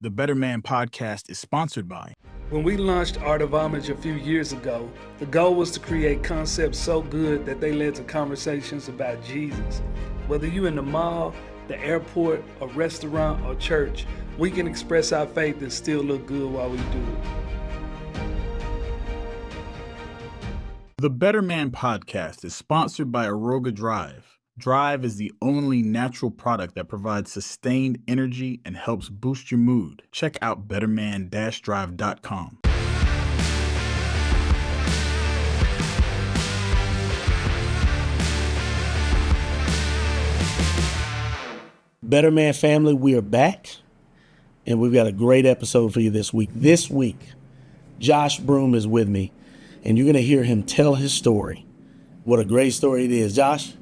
The Better Man podcast is sponsored by. When we launched Art of Homage a few years ago, the goal was to create concepts so good that they led to conversations about Jesus. Whether you're in the mall, the airport, a restaurant, or church, we can express our faith and still look good while we do it. The Better Man podcast is sponsored by Aroga Drive. Drive is the only natural product that provides sustained energy and helps boost your mood. Check out betterman-drive.com. Better Man family, we are back, and we've got a great episode for you this week. This week, Josh Broome is with me, and you're going to hear him tell his story. What a great story it is. Josh,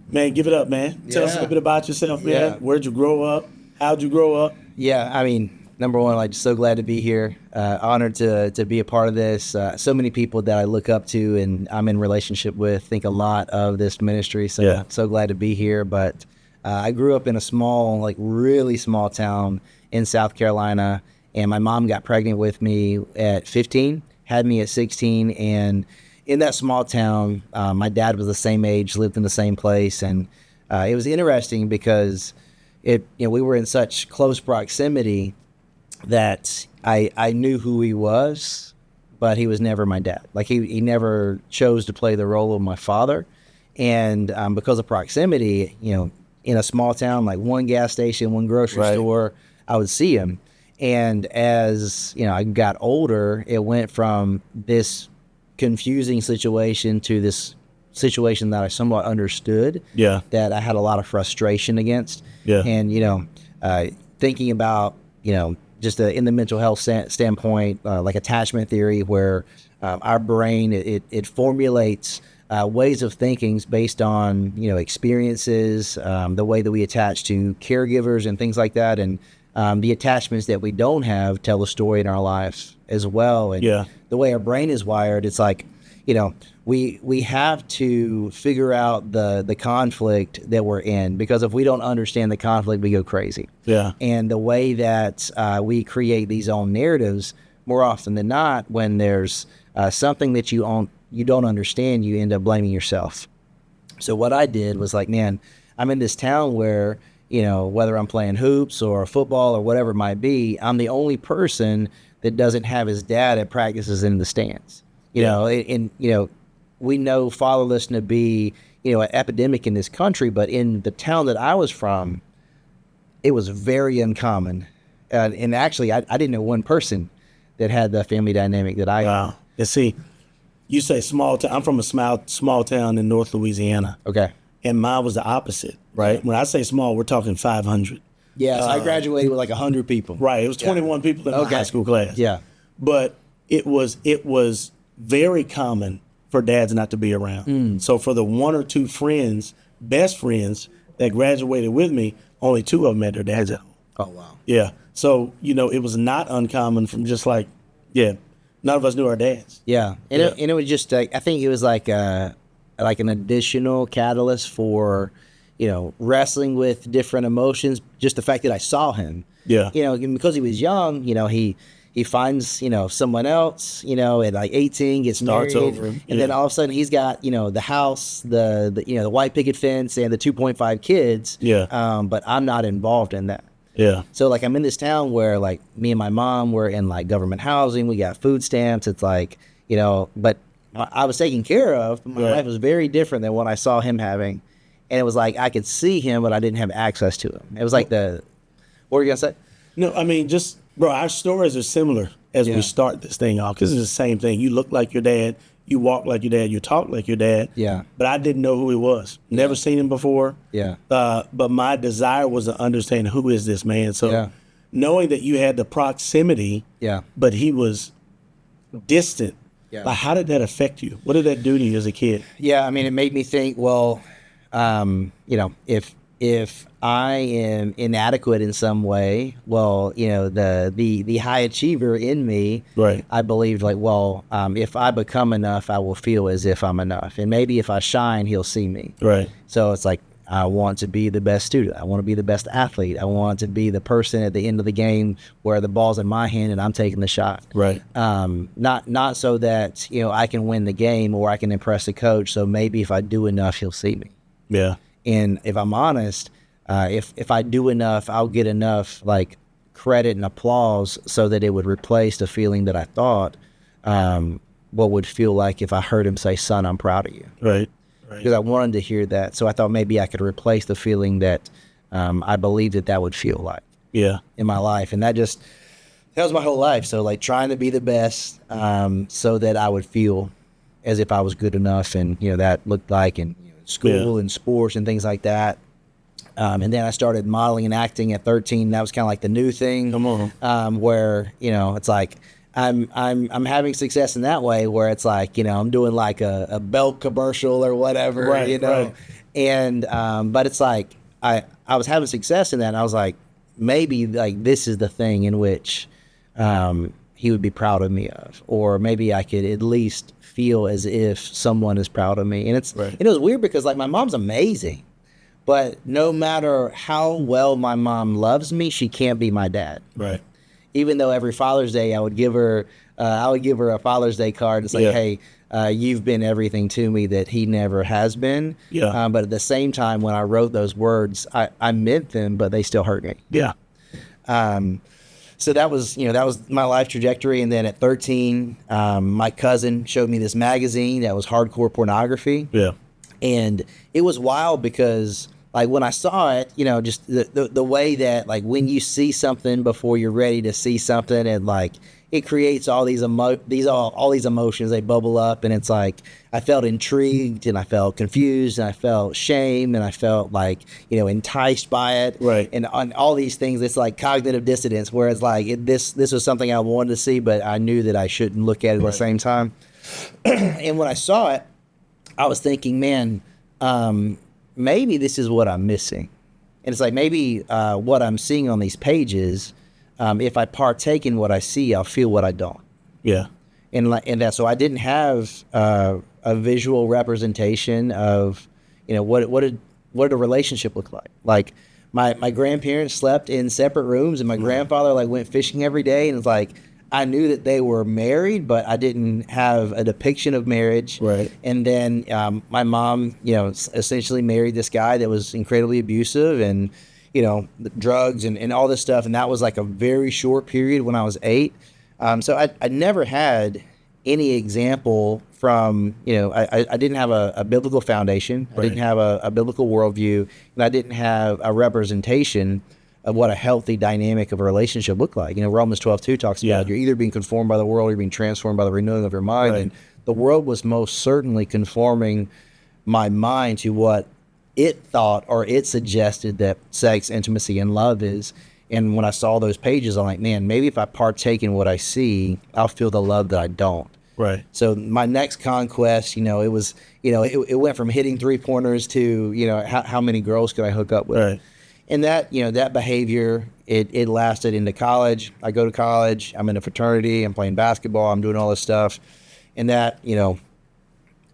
man, give it up, man. Tell us a little bit about yourself, man. Yeah. Where'd you grow up? How'd you grow up? Yeah, I mean, number one, like, so glad to be here. Honored to be a part of this. So many people that I look up to and I'm in relationship with think a lot of this ministry. So so glad to be here. But I grew up in a small, like really small town in South Carolina, and my mom got pregnant with me at 15, had me at 16, and in that small town, my dad was the same age, lived in the same place, and it was interesting because we were in such close proximity that I knew who he was, but he was never my dad. Like he never chose to play the role of my father, and because of proximity, in a small town, like one gas station, one grocery store, I would see him. And as I got older, it went from this confusing situation to this situation that I somewhat understood. Yeah. That I had a lot of frustration against. Yeah. And thinking about just in the mental health standpoint, like attachment theory, where our brain it formulates ways of thinking based on experiences, the way that we attach to caregivers and things like that, and the attachments that we don't have tell a story in our lives as well. And the way our brain is wired, it's like we have to figure out the conflict that we're in, because if we don't understand the conflict, we go crazy. And the way that we create these own narratives, more often than not, when there's something that you don't understand, you end up blaming yourself. So what I did was like, man, I'm in this town where, whether I'm playing hoops or football or whatever it might be, I'm the only person that doesn't have his dad at practices in the stands. We know fatherlessness to be, an epidemic in this country, but in the town that I was from, it was very uncommon. And actually, I didn't know one person that had the family dynamic that I Wow. And see, you say small town. I'm from a small town in North Louisiana. Okay. And mine was the opposite, right? When I say small, we're talking 500. Yeah, so I graduated with like 100 people. Right. It was 21 people in my high school class. Yeah. But it was very common for dads not to be around. So for the one or two friends, best friends that graduated with me, only two of them had their dads at home. Oh, wow. Yeah. So, it was not uncommon from just like, none of us knew our dads. Yeah. And it was just, I think it was like an additional catalyst for, wrestling with different emotions. Just the fact that I saw him. Yeah. Because he was young, he finds, someone else, at like 18, gets Starts married, over him. and then all of a sudden he's got, the house, the white picket fence and the 2.5 kids. Yeah. But I'm not involved in that. Yeah. So like I'm in this town where like me and my mom were in like government housing. We got food stamps. It's like, but I was taken care of. But my life was very different than what I saw him having. And it was like I could see him, but I didn't have access to him. It was like what were you going to say? No, I mean, just, bro, our stories are similar as we start this thing off. Because it's the same thing. You look like your dad. You walk like your dad. You talk like your dad. Yeah. But I didn't know who he was. Never seen him before. Yeah. But my desire was to understand who is this man. So knowing that you had the proximity, but he was distant. Yeah. Like, how did that affect you? What did that do to you as a kid? Yeah, I mean, it made me think, well, if I am inadequate in some way, well, the high achiever in me, I believed like, well, if I become enough, I will feel as if I'm enough. And maybe if I shine, he'll see me. Right. So it's like, I want to be the best student. I want to be the best athlete. I want to be the person at the end of the game where the ball's in my hand and I'm taking the shot. Right. Not so that, I can win the game or I can impress the coach. So maybe if I do enough, he'll see me. Yeah. And if I'm honest, if I do enough, I'll get enough like credit and applause so that it would replace the feeling that I thought what would feel like if I heard him say, "Son, I'm proud of you." Right. Because I wanted to hear that. So I thought maybe I could replace the feeling that I believed that would feel like in my life. And that was my whole life. So like trying to be the best so that I would feel as if I was good enough. And, that looked like in school and sports and things like that. And then I started modeling and acting at 13. That was kind of like the new thing. Come on. Where, it's like I'm having success in that way where it's like, I'm doing like a Belt commercial or whatever, Right. And but it's like I was having success in that and I was like, maybe like this is the thing in which he would be proud of me of, or maybe I could at least feel as if someone is proud of me. And it was weird because like my mom's amazing, but no matter how well my mom loves me, she can't be my dad. Right. Even though every Father's Day I would give her a Father's Day card and say, hey, you've been everything to me that he never has been. Yeah. But at the same time, when I wrote those words, I meant them, but they still hurt me. Yeah. So that was my life trajectory. And then at 13, my cousin showed me this magazine that was hardcore pornography. Yeah. And it was wild because like when I saw it, just the way that like when you see something before you're ready to see something and like it creates all these emotions, they bubble up, and it's like I felt intrigued and I felt confused and I felt shame and I felt like, enticed by it. Right. And on all these things, it's like cognitive dissonance where it's like this was something I wanted to see, but I knew that I shouldn't look at it at the same time. And when I saw it, I was thinking, man, maybe this is what I'm missing. And it's like maybe what I'm seeing on these pages, if I partake in what I see, I'll feel what I don't. Yeah. And that, so I didn't have a visual representation of, what did a relationship look like? Like my grandparents slept in separate rooms, and my grandfather like went fishing every day, and it's like I knew that they were married, but I didn't have a depiction of marriage. Right. And then my mom, essentially married this guy that was incredibly abusive and, drugs and all this stuff. And that was like a very short period when I was 8. So I never had any example from, I didn't have a biblical foundation. I didn't have a biblical worldview, and I didn't have a representation of what a healthy dynamic of a relationship looked like. Romans 12:2 talks about you're either being conformed by the world or you're being transformed by the renewing of your mind. Right. And the world was most certainly conforming my mind to what it thought or it suggested that sex, intimacy, and love is. And when I saw those pages, I'm like, man, maybe if I partake in what I see, I'll feel the love that I don't. Right. So my next conquest, it was, it went from hitting 3-pointers to, how many girls could I hook up with? Right. And that, that behavior, it lasted into college. I go to college, I'm in a fraternity, I'm playing basketball, I'm doing all this stuff. And that,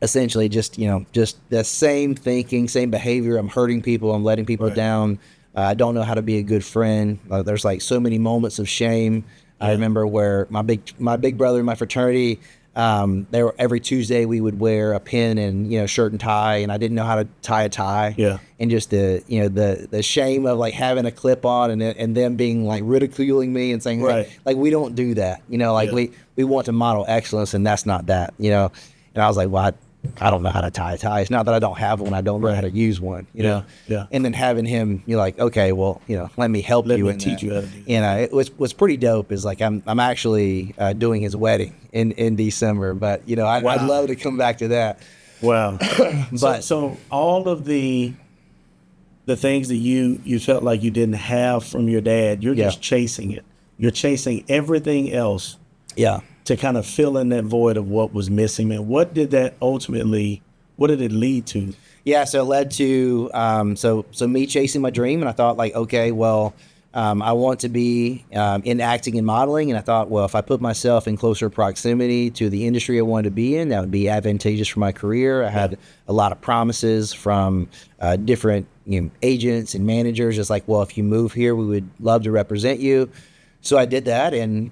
essentially just the same thinking, same behavior. I'm hurting people, I'm letting people down. I don't know how to be a good friend. There's like so many moments of shame. I remember where my big brother in my fraternity, every Tuesday we would wear a pin and shirt and tie, and I didn't know how to tie a tie. Yeah. And just the shame of like having a clip on and them being like ridiculing me and saying like we don't do that. We want to model excellence, and that's not that. And I was like, well, I don't know how to tie a tie. It's not that I don't have one, I don't know how to use one. Yeah. And then having him, you're like, okay, well, let me help you and teach you how to do that. It was pretty dope. Is like I'm actually doing his wedding in December, but I'd love to come back to that. Wow. But so all of the things that you felt like you didn't have from your dad, you're just chasing it. You're chasing everything else. Yeah. To kind of fill in that void of what was missing. Man, what did it lead to? Yeah, so it led to so me chasing my dream, and I thought like, okay, well, I want to be in acting and modeling, and I thought, well, if I put myself in closer proximity to the industry I wanted to be in, that would be advantageous for my career. I had a lot of promises from different agents and managers, just like, well, if you move here, we would love to represent you. So I did that, and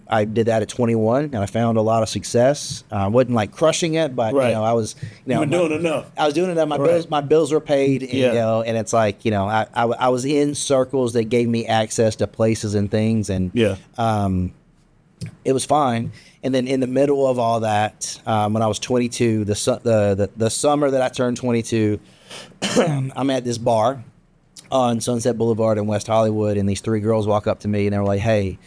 I did that at 21, and I found a lot of success. I wasn't like crushing it, but Right. I was, You were doing enough. I was doing enough. My bills were paid, and, and it's like, I was in circles that gave me access to places and things, and it was fine. And then in the middle of all that, when I was 22, the summer that I turned 22, I'm at this bar on Sunset Boulevard in West Hollywood, and these three girls walk up to me, and they were like, "Hey,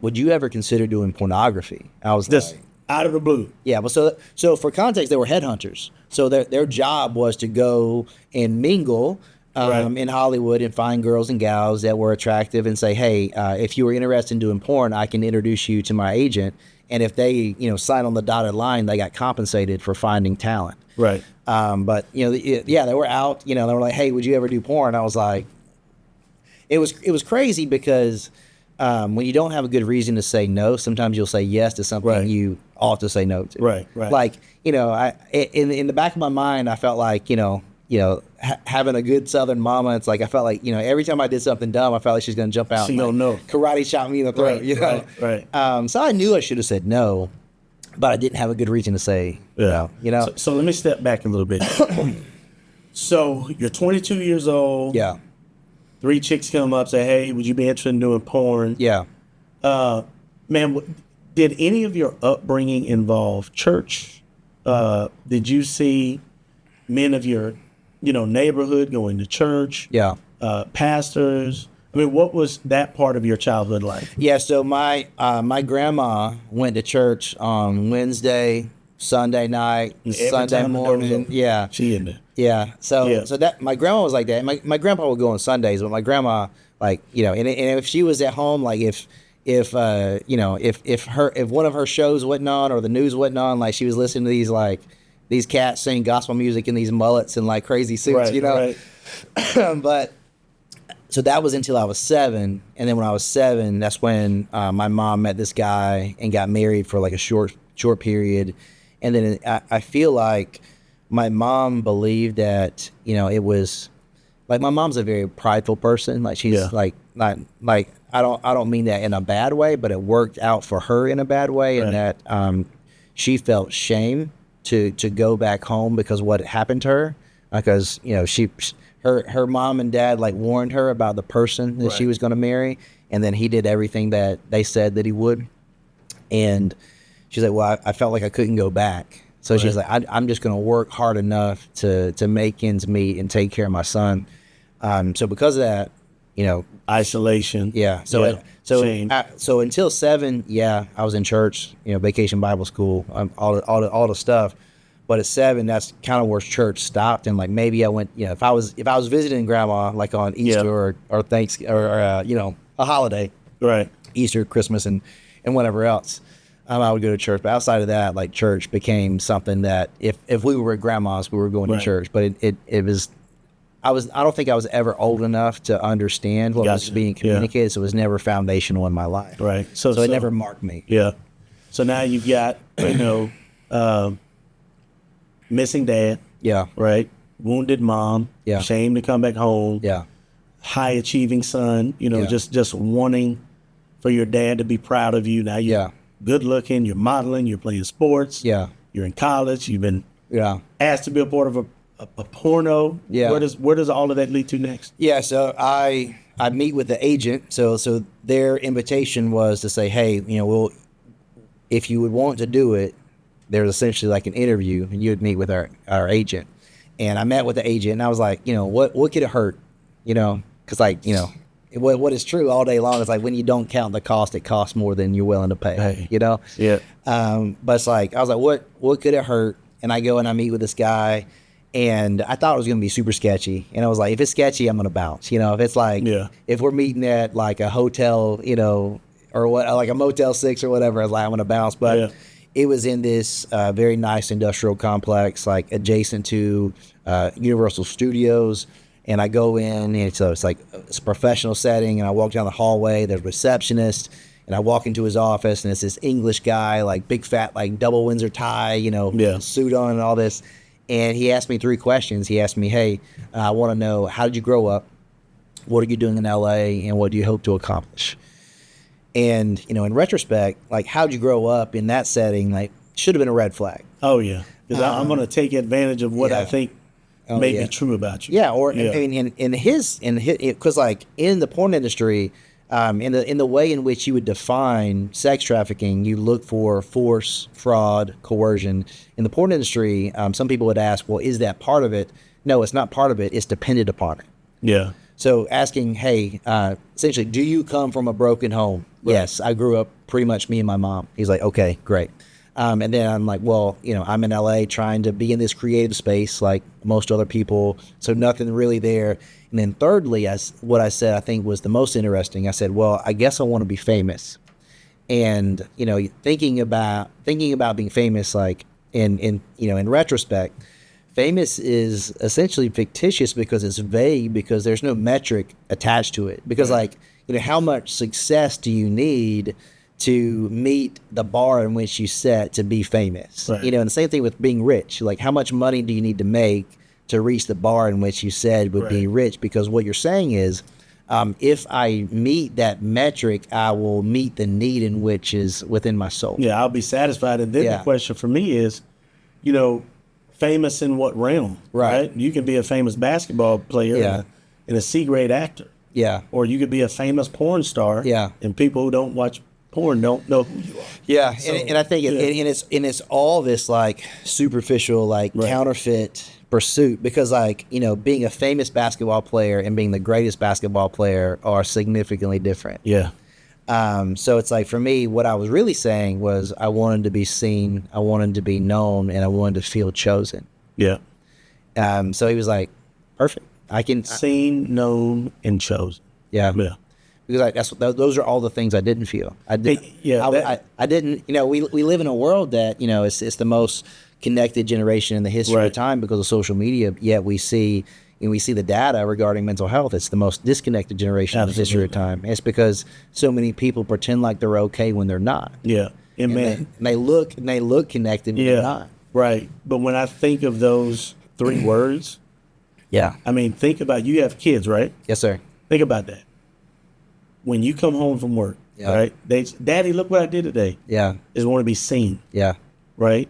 would you ever consider doing pornography?" I was Just like, out of the blue. yeah. Well, so for context, they were headhunters. So their job was to go and mingle in Hollywood and find girls and gals that were attractive and say, "Hey, if you were interested in doing porn, I can introduce you to my agent." And if they, sign on the dotted line, they got compensated for finding talent. Right. But they were out. They were like, "Hey, would you ever do porn?" I was like, it was crazy because when you don't have a good reason to say no, sometimes you'll say yes to something you ought to say no to. Right. Like, in the back of my mind, I felt like having a good Southern mama. It's like I felt like every time I did something dumb, I felt like she's gonna jump out. She and gonna know. Karate chop me in the throat. Right. So I knew I should have said no, but I didn't have a good reason to say no. So let me step back a little bit. So you're 22 years old. Yeah. Three chicks come up, say, "Hey, would you be interested in doing porn?" Yeah. Man, did any of your upbringing involve church? Did you see men of your, neighborhood going to church? Yeah. Pastors? I mean, what was that part of your childhood like? Yeah, so my grandma went to church on Wednesday, Sunday night, Every Sunday time the door was morning. open. Yeah. She in there. Yeah. So Yeah. so that my grandma was like that. My grandpa would go on Sundays, but my grandma, like, and if she was at home, like if one of her shows wasn't on or the news wasn't on, like she was listening to these cats sing gospel music in these mullets and like crazy suits, Right. But so that was until I was 7, and then when I was 7, that's when my mom met this guy and got married for like a short period, and then I feel like my mom believed that it was like my mom's a very prideful person, like she's like not like I don't mean that in a bad way, but it worked out for her in a bad way, and that she felt shame to go back home because of what had happened to her, because her mom and dad like warned her about the person that she was going to marry, and then he did everything that they said that he would, and she's like, well, I felt like I couldn't go back, so she's like, I'm just going to work hard enough to make ends meet and take care of my son. So because of that, Isolation. yeah. Shame. So until 7, I was in church, Vacation Bible School, all the stuff. But at 7, that's kind of where church stopped, and like maybe I went, if I was visiting grandma like on Easter or Thanksgiving or a holiday, Right. Easter, Christmas, and whatever else, I would go to church. But outside of that, like church became something that if we were at grandma's, we were going to church. But it was. I don't think I was ever old enough to understand what was being communicated, so it was never foundational in my life. Right. So it never marked me. Yeah. So now you've got, missing dad. Yeah. Right. Wounded mom. Yeah. Shame to come back home. Yeah. High achieving son. Just wanting for your dad to be proud of you. Now you're good looking. You're modeling. You're playing sports. Yeah. You're in college. You've been asked to be a part of a porno. Yeah. Where does all of that lead to next? Yeah. So I meet with the agent. So their invitation was to say, hey, if you would want to do it, there's essentially like an interview, and you would meet with our agent. And I met with the agent, and I was like, what could it hurt? Because what is true all day long is like when you don't count the cost, it costs more than you're willing to pay. Yeah. But it's like I was like, what could it hurt? And I go and I meet with this guy, and I thought it was going to be super sketchy. And I was like, if it's sketchy, I'm going to bounce. If it's like, if we're meeting at like a hotel, or what, like a Motel 6 or whatever, I was like, I'm going to bounce. But it was in this very nice industrial complex, like adjacent to Universal Studios. And I go in, and so it's like it's a professional setting. And I walk down the hallway. There's a receptionist. And I walk into his office, and it's this English guy, like big fat, like double Windsor tie, suit on and all this. And he asked me 3 questions. He asked me, hey, I want to know, how did you grow up? What are you doing in LA? And what do you hope to accomplish? And, in retrospect, like, how'd you grow up in that setting? Like, should have been a red flag. Oh, yeah. Because I'm going to take advantage of what I yeah. think Oh, may yeah. be true about you. Yeah, or Yeah. I mean, because like in the porn industry, in the way in which you would define sex trafficking, you look for force, fraud, coercion. In the porn industry, some people would ask, well, is that part of it? No, it's not part of it. It's dependent upon it. Yeah. So asking, hey, essentially, do you come from a broken home? Right. Yes, I grew up pretty much me and my mom. He's like, okay, great. And then I'm like, well, I'm in LA trying to be in this creative space like most other people. So nothing really there. And then thirdly, what I said, I think was the most interesting. I said, well, I guess I want to be famous. And, thinking about being famous, like in retrospect, famous is essentially fictitious because it's vague, because there's no metric attached to it. Because how much success do you need to meet the bar in which you set to be famous? Right. And the same thing with being rich. Like, how much money do you need to make to reach the bar in which you said would be rich? Because what you're saying is, if I meet that metric, I will meet the need in which is within my soul. Yeah, I'll be satisfied. And then the question for me is, famous in what realm? Right. You can be a famous basketball player and a C-grade actor. Yeah. Or you could be a famous porn star. Yeah. And people who don't watch porn don't know who you are. Yeah, So, and I think it's all this like superficial, like counterfeit pursuit, because being a famous basketball player and being the greatest basketball player are significantly different. Yeah. So it's like, for me, what I was really saying was I wanted to be seen, I wanted to be known, and I wanted to feel chosen. Yeah. So he was like, perfect. I can Seen, known, and chosen. Yeah. Yeah. Because those are all the things I didn't feel. I didn't. I didn't. We live in a world that it's the most connected generation in the history of time because of social media. Yet we see the data regarding mental health. It's the most disconnected generation in the history of time. It's because so many people pretend like they're okay when they're not. Yeah. And they look connected when they're not. Right. But when I think of those 3 words, I mean, think about, you have kids, right? Yes, sir. Think about that. When you come home from work, right? Daddy, look what I did today. Yeah. Is want to be seen. Yeah. Right?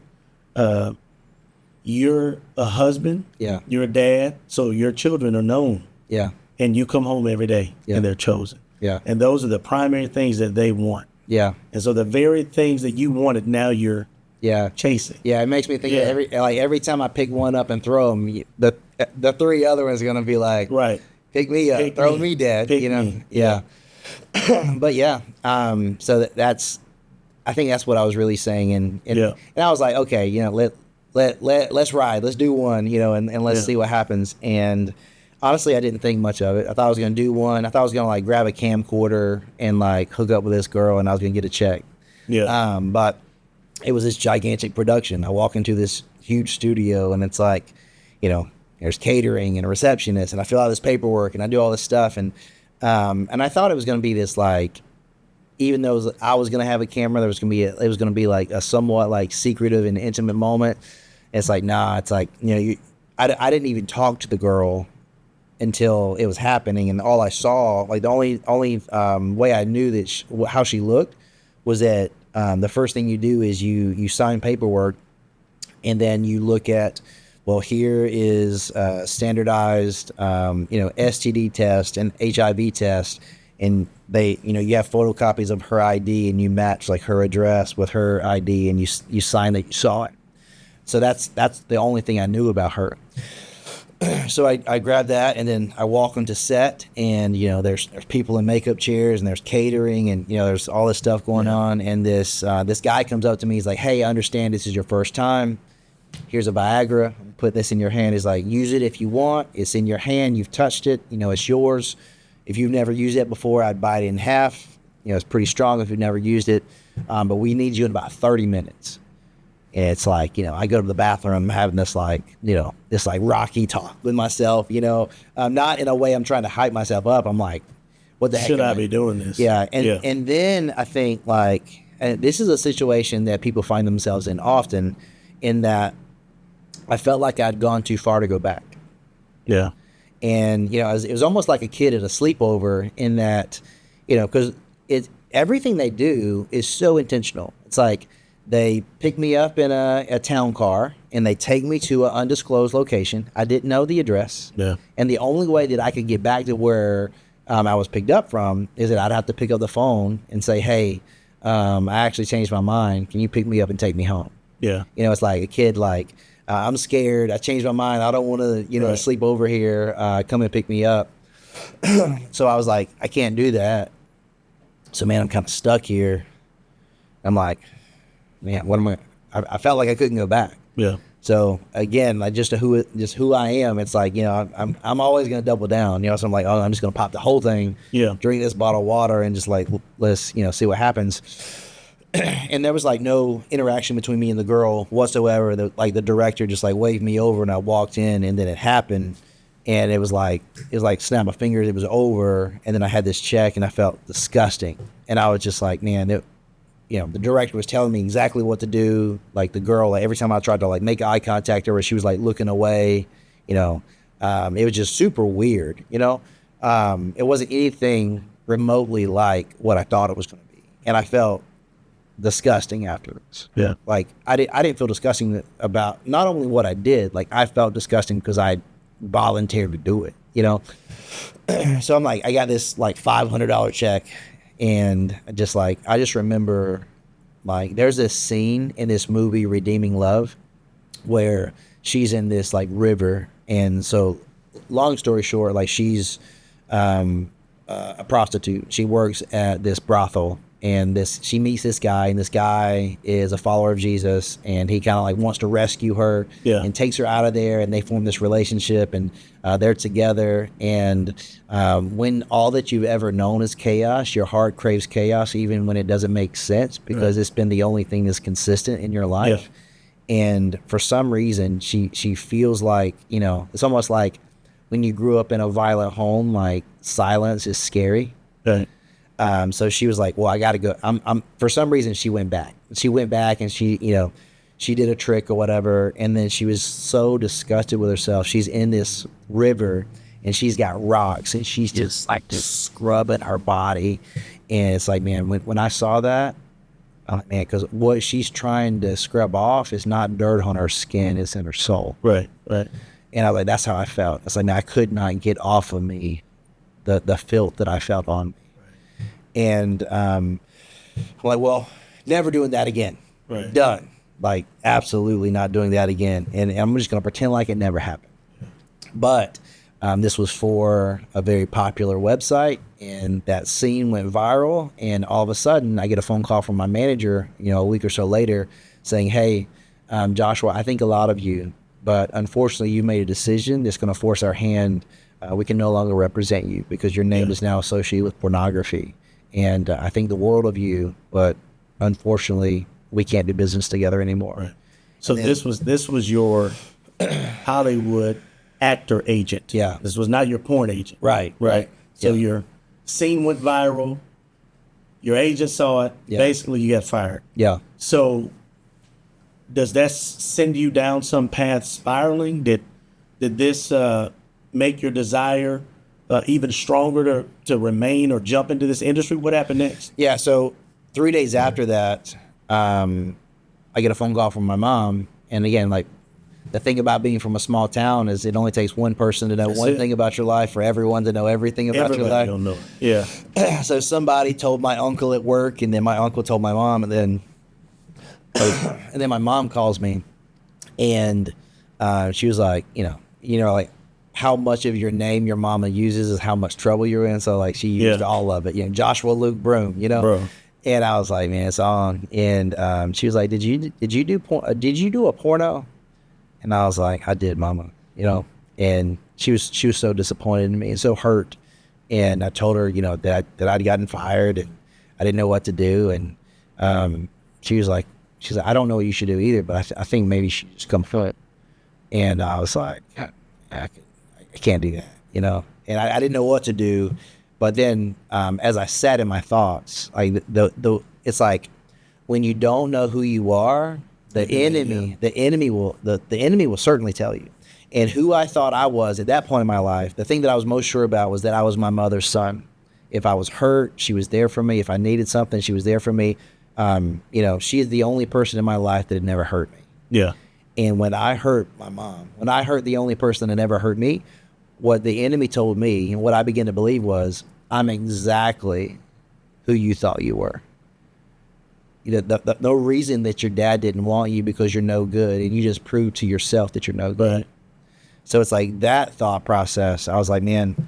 You're a husband. Yeah. You're a dad. So your children are known. Yeah. And you come home every day and they're chosen. Yeah. And those are the primary things that they want. Yeah. And so the very things that you wanted, now you're chasing. Yeah, it makes me think of every time I pick one up and throw them, the 3 other ones are gonna be like, pick me up, throw me, Dad. Pick me. Yeah. But so that's, I think that's what I was really saying, and I was like, okay, let's ride, let's do one, and let's see what happens. And honestly, I didn't think much of it. I thought I was gonna do one. I thought I was gonna like grab a camcorder and like hook up with this girl, and I was gonna get a check. Yeah. But it was this gigantic production. I walk into this huge studio, and it's like, there's catering and a receptionist, and I fill out this paperwork and I do all this stuff, and I thought it was going to be this, like, even though I was going to have a camera, it was going to be like a somewhat like secretive and intimate moment. It's like, nah, it's like, I didn't even talk to the girl until it was happening, and all I saw, like the only way I knew that how she looked was that the first thing you do is you sign paperwork, and then you look at, well, here is standardized, STD test and HIV test, and they, you have photocopies of her ID, and you match like her address with her ID, and you sign that you saw it. So that's the only thing I knew about her. So I grabbed that, and then I walk onto set, and there's people in makeup chairs, and there's catering, and there's all this stuff going on, and this guy comes up to me. He's like, "Hey, I understand this is your first time. Here's a Viagra. Put this in your hand." He's like, "Use it if you want. It's in your hand. You've touched it. It's yours. If you've never used it before, I'd bite it in half. It's pretty strong if you've never used it. But we need you in about 30 minutes." And it's like, I go to the bathroom, I'm having this like Rocky talk with myself, not in a way I'm trying to hype myself up. I'm like, what the heck? Should I be doing this? Yeah. And then I think and this is a situation that people find themselves in often, in that I felt like I'd gone too far to go back. Yeah. And, it was almost like a kid at a sleepover in that, because everything they do is so intentional. It's like they pick me up in a town car and they take me to an undisclosed location. I didn't know the address. Yeah. And the only way that I could get back to where I was picked up from is that I'd have to pick up the phone and say, hey, I actually changed my mind. Can you pick me up and take me home? Yeah. It's like a kid like, I'm scared. I changed my mind. I don't want to, Right. sleep over here. Come and pick me up. So I was like, I can't do that. So, man, I'm kind of stuck here. I'm like, man, what am I felt like I couldn't go back. Yeah. So again, like just who I am, it's like, I'm always going to double down, so I'm like, oh, I'm just going to pop the whole thing, Yeah. drink this bottle of water and just like, let's, see what happens. And there was like no interaction between me and the girl whatsoever. The director just like waved me over and I walked in and then it happened. And it was like snap my fingers, it was over. And then I had this check and I felt disgusting. And I was just like, man, the director was telling me exactly what to do. Like the girl, like every time I tried to like make eye contact with her, she was like looking away, it was just super weird, it wasn't anything remotely like what I thought it was going to be. And I felt disgusting afterwards. Yeah. Like I didn't feel disgusting about not only what I did, like I felt disgusting because I volunteered to do it, So I'm like, I got this like $500 check. And I just remember, like, there's this scene in this movie, Redeeming Love, where she's in this, like, river. And so, long story short, like, she's a prostitute. She works at this brothel. And she meets this guy, and this guy is a follower of Jesus, and he kind of like wants to rescue her, Yeah. and takes her out of there, and they form this relationship, and they're together. And when all that you've ever known is chaos, your heart craves chaos, even when it doesn't make sense, because it's been the only thing that's consistent in your life. Yeah. And for some reason, she feels like, it's almost like when you grew up in a violent home, like silence is scary. Right. So she was like, well, I got to go. I'm for some reason she went back. She went back and she did a trick or whatever. And then she was so disgusted with herself. She's in this river and she's got rocks and she's just like scrubbing her body. And it's like, man, when I saw that, I'm like, man, because what she's trying to scrub off is not dirt on her skin, it's in her soul. Right. Right. And I was like, that's how I felt. It's like, man, I could not get off of me the filth that I felt on me. And I'm like, well, never doing that again. Right. Done. Like, absolutely not doing that again. And I'm just going to pretend like it never happened. But this was for a very popular website, and that scene went viral. And all of a sudden, I get a phone call from my manager, a week or so later, saying, hey, Joshua, I think a lot of you, but unfortunately, you made a decision that's going to force our hand. We can no longer represent you because your name is now associated with pornography. And I think the world of you, but unfortunately, we can't do business together anymore. Right. So this was your Hollywood actor agent. Yeah. This was not your porn agent. Right. Right. So Yeah. your scene went viral. Your agent saw it. Yeah. Basically, you got fired. Yeah. So does that send you down some path spiraling? Did this make your desire even stronger to remain or jump into this industry? What happened next? Yeah. So 3 days after that, I get a phone call from my mom. And again, like, the thing about being from a small town is it only takes one person to know one thing about your life for everyone to know everything about your life. Don't know it. Yeah. So somebody told my uncle at work, and then my uncle told my mom, and then my mom calls me, and she was like, like, how much of your name your mama uses is how much trouble you're in. So like she used all of it, Joshua Luke Broome, Bro. And I was like, man, it's on. And she was like, did you do a porno? And I was like, I did, mama, and she was so disappointed in me and so hurt. And I told her, that I'd gotten fired and I didn't know what to do. And she's like, I don't know what you should do either, but I think maybe you should just come through it. And I was like, I can't do that, and I didn't know what to do. But then as I sat in my thoughts, like it's like when you don't know who you are, The enemy will certainly tell you. And who I thought I was at that point in my life, the thing that I was most sure about was that I was my mother's son. If I was hurt, she was there for me. If I needed something, she was there for me. She is the only person in my life that had never hurt me. Yeah. And when I hurt my mom, when I hurt the only person that ever hurt me, what the enemy told me and what I began to believe was, I'm exactly who you thought you were. No reason that your dad didn't want you because you're no good, and you just proved to yourself that you're no good. Right. So it's like that thought process. I was like, man,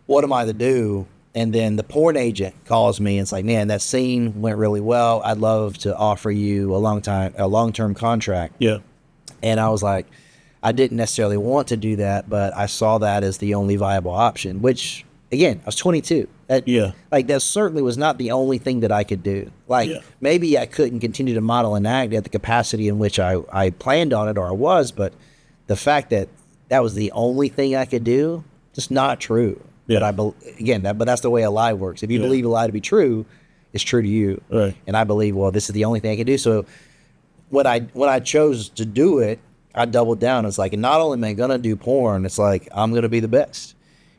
what am I to do? And then the porn agent calls me and it's like, man, that scene went really well. I'd love to offer you a long-term contract. Yeah. And I was like, I didn't necessarily want to do that, but I saw that as the only viable option, which again, I was 22. That certainly was not the only thing that I could do. Maybe I couldn't continue to model and act at the capacity in which I planned on it, or I was, but the fact that that was the only thing I could do, just not true. Yeah. But that's the way a lie works. If you believe a lie to be true, it's true to you. Right. And I believe, well, this is the only thing I can do. So when I chose to do it, I doubled down. It's like, not only am I going to do porn, it's like, I'm going to be the best.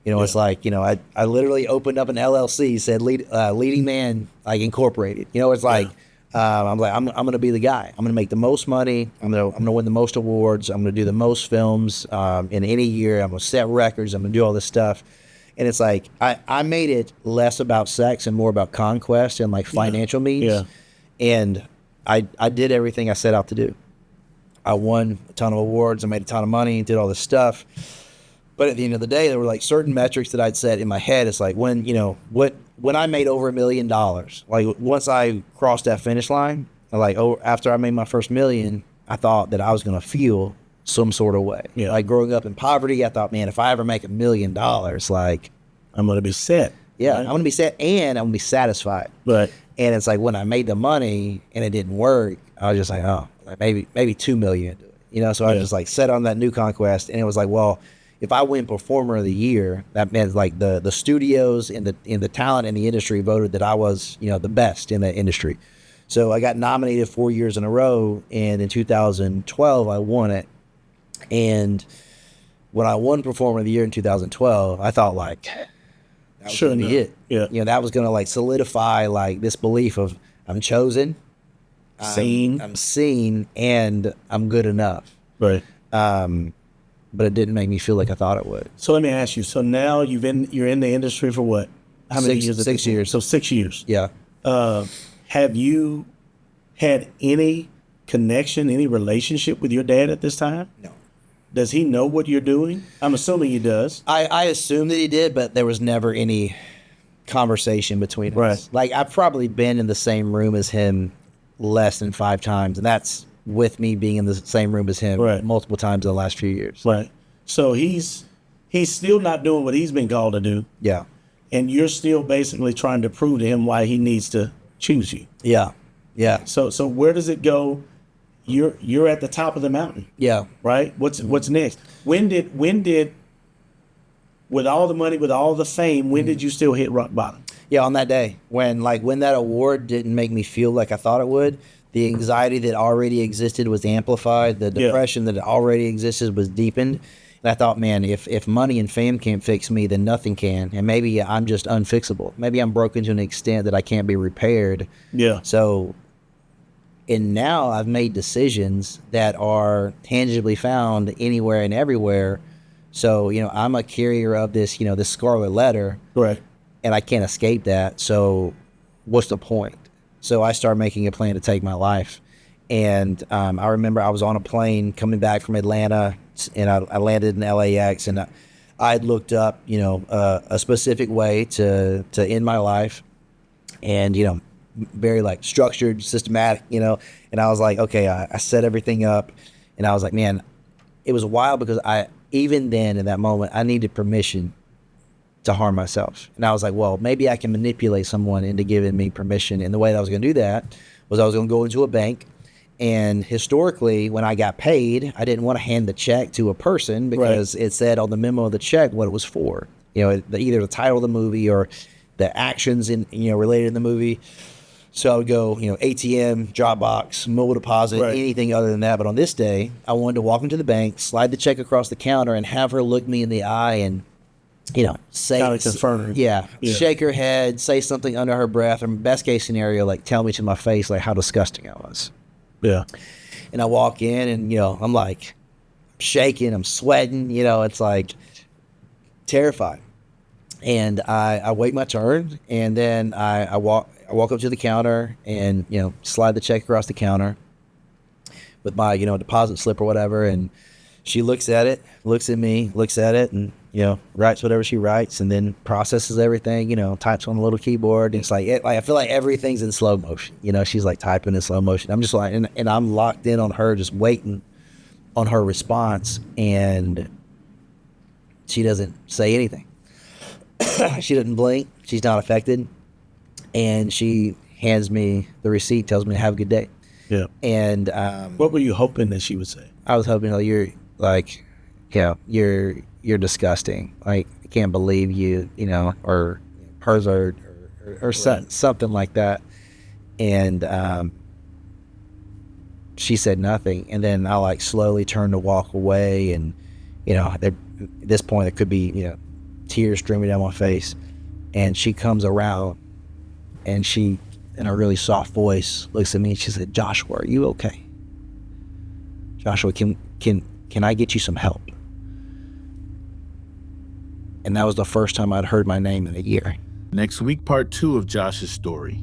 It's like, I literally opened up an LLC, said Leading Man, like, Incorporated. It's like, I'm going to be the guy. I'm going to make the most money. I'm going to win the most awards. I'm going to do the most films in any year. I'm going to set records. I'm going to do all this stuff. And it's like, I made it less about sex and more about conquest and like financial means. Yeah. And I did everything I set out to do. I won a ton of awards. I made a ton of money, did all this stuff. But at the end of the day, there were like certain metrics that I'd set in my head. It's like when I made over $1 million, like once I crossed that finish line, after I made my first $1 million, I thought that I was going to feel some sort of way. Yeah. Like growing up in poverty, I thought, man, if I ever make $1 million, like I'm going to be set. Yeah, right? I'm going to be set and I'm going to be satisfied. Right. And it's like when I made the money and it didn't work, I was just like, oh, like maybe $2 million. So I just like set on that new conquest, and it was like, well, if I win Performer of the Year, that meant like the studios and the talent in the industry voted that I was, the best in that industry. So I got nominated 4 years in a row, and in 2012 I won it. And when I won Performer of the Year in 2012, I thought like that was gonna be it. Yeah. That was gonna like solidify like this belief of I'm chosen, I'm seen, and I'm good enough. Right. But it didn't make me feel like I thought it would. So let me ask you. So now you're in the industry for what? How many years? 6 years. So 6 years. Yeah. Have you had any connection, any relationship with your dad at this time? No. Does he know what you're doing? I'm assuming he does. I assume that he did, but there was never any conversation between us. Right. Like I've probably been in the same room as him less than 5 times, and that's with me being in the same room as him multiple times in the last few years. Right. So he's still not doing what he's been called to do. Yeah. And you're still basically trying to prove to him why he needs to choose you. Yeah. Yeah. So where does it go? You're at the top of the mountain. Yeah. Right? What's next? When did with all the money, with all the fame, when did you still hit rock bottom? Yeah, on that day when that award didn't make me feel like I thought it would. The anxiety that already existed was amplified. The depression that already existed was deepened. And I thought, man, if money and fame can't fix me, then nothing can. And maybe I'm just unfixable. Maybe I'm broken to an extent that I can't be repaired. Yeah. So, and now I've made decisions that are tangibly found anywhere and everywhere. So, I'm a carrier of this, this scarlet letter. Right. And I can't escape that. So what's the point? So I started making a plan to take my life. And I remember I was on a plane coming back from Atlanta, and I landed in LAX, and I had looked up, a specific way to end my life, and, very like structured, systematic, and I was like, okay, I set everything up, and I was like, man, it was wild because even then in that moment, I needed permission to harm myself. And I was like, well, maybe I can manipulate someone into giving me permission. And the way that I was going to do that was I was going to go into a bank. And historically, when I got paid, I didn't want to hand the check to a person because it said on the memo of the check what it was for. Either the title of the movie or the actions related in the movie. So I would go, ATM, Dropbox, mobile deposit, Right. anything other than that. But on this day, I wanted to walk into the bank, slide the check across the counter, and have her look me in the eye and, say, Kinda confirm. yeah, Yeah. shake her head, say something under her breath, or best case scenario, like tell me to my face, like how disgusting I was. Yeah. And I walk in, and I'm like shaking, I'm sweating, it's like terrified. And I wait my turn, and then I walk up to the counter and slide the check across the counter with my deposit slip or whatever, and she looks at it, looks at me, looks at it, and writes whatever she writes, and then processes everything, types on the little keyboard. And it's like I feel like everything's in slow motion. She's like typing in slow motion. I'm just like, and I'm locked in on her, just waiting on her response, and she doesn't say anything. She doesn't blink. She's not affected. And she hands me the receipt, tells me to have a good day. Yeah. And What were you hoping that she would say? I was hoping, you're like, you're disgusting. Like, I can't believe you, or pervert or Right. something like that. And she said nothing. And then I like slowly turned to walk away. And, at this point, it could be, tears streaming down my face. And she comes around, and she, in a really soft voice, looks at me and she said, "Joshua, are you okay? Joshua, can I get you some help?" And that was the first time I'd heard my name in a year. Next week, part 2 of Josh's story.